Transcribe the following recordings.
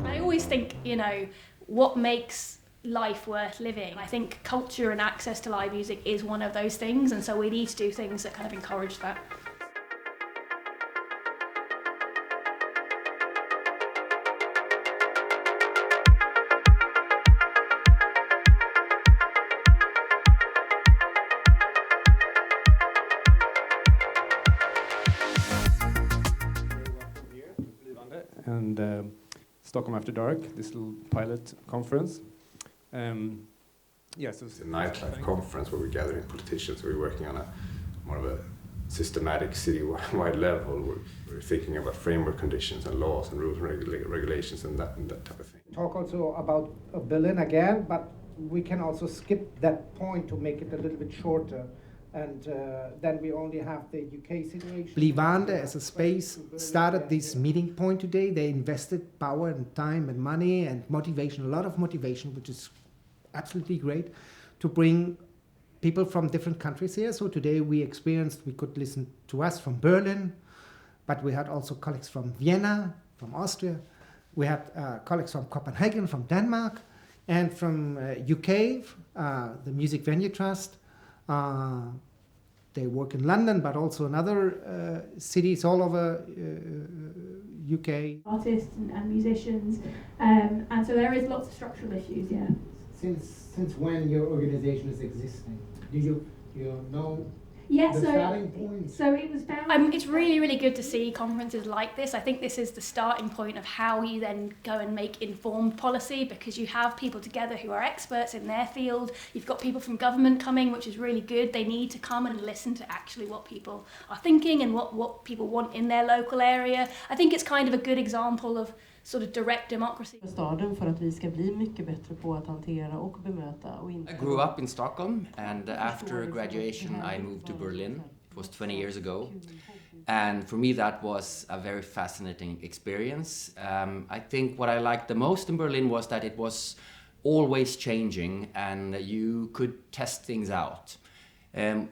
I always think, what makes life worth living? I think culture and access to live music is one of those things, and so we need to do things that kind of encourage that. And Stockholm After Dark, this little pilot conference. So it's a nightlife conference where we're gathering politicians. We're working on a more of a systematic city-wide level. We're thinking about framework conditions and laws and rules and regulations and that type of thing. Talk also about Berlin again, but we can also skip that point to make it a little bit shorter. And then we only have the UK situation. Bli Vande as a space started this meeting point today. They invested power and time and money and motivation, a lot of motivation, which is absolutely great, to bring people from different countries here. So today we could listen to us from Berlin, but we had also colleagues from Vienna, from Austria. We had colleagues from Copenhagen, from Denmark, and from UK, the Music Venue Trust. They work in London, but also in other cities all over UK. Artists and musicians, and so there is lots of structural issues, yeah. Since when your organization is existing? Do you know Yeah, the starting point? So it was found. It's really, really good to see conferences like this. I think this is the starting point of how you then go and make informed policy, because you have people together who are experts in their field. You've got people from government coming, which is really good. They need to come and listen to actually what people are thinking and what people want in their local area. I think it's kind of a good example of sort of direct democracy. Staden för att vi ska bli mycket bättre på att hantera och bemöta och inte. I grew up in Stockholm, and after graduation I moved to Berlin. It was 20 years ago, and for me that was a very fascinating experience. I think what I liked the most in Berlin was that it was always changing and you could test things out.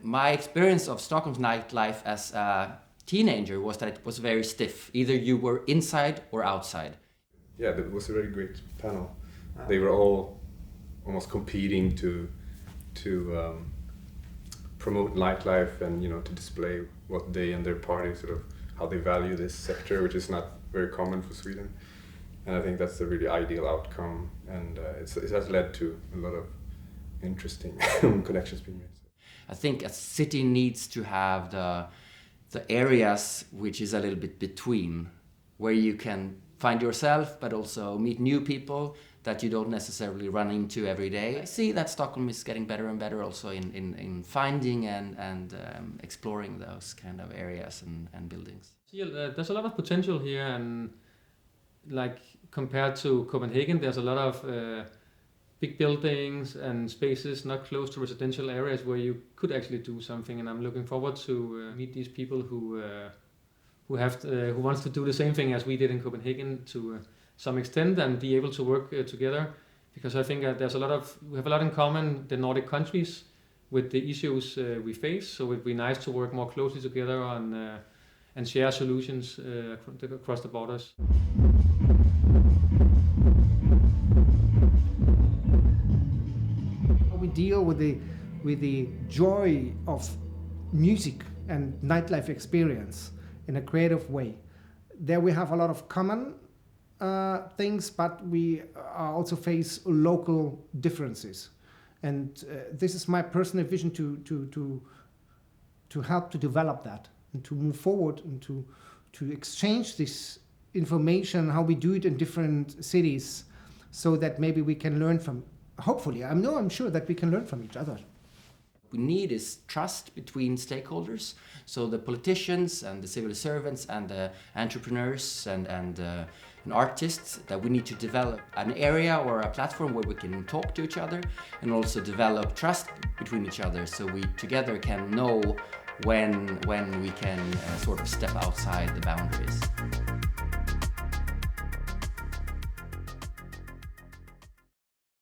My experience of Stockholm's nightlife as a teenager was that it was very stiff. Either you were inside or outside. Yeah, that was a very great panel. They were all almost competing to promote nightlife and to display what they and their party how they value this sector, which is not very common for Sweden. And I think that's a really ideal outcome, and it has led to a lot of interesting connections being made. I think a city needs to have the areas which is a little bit between, where you can find yourself but also meet new people that you don't necessarily run into every day. I see that Stockholm is getting better and better also in finding and exploring those kind of areas and buildings. There's a lot of potential here, and like compared to Copenhagen, there's a lot of big buildings and spaces not close to residential areas where you could actually do something, and I'm looking forward to meet these people who wants to do the same thing as we did in Copenhagen to some extent, and be able to work together, because I think we have a lot in common, the Nordic countries, with the issues we face. So it'd be nice to work more closely together on and share solutions across the borders. We deal with the joy of music and nightlife experience in a creative way. There we have a lot of common things, but we also face local differences. And this is my personal vision to help to develop that and to move forward and to exchange this information, how we do it in different cities, so that maybe we can learn from, hopefully, I'm sure that we can learn from each other. We need is trust between stakeholders, so the politicians and the civil servants and the entrepreneurs and artists, that we need to develop an area or a platform where we can talk to each other and also develop trust between each other, so we together can know when we can sort of step outside the boundaries.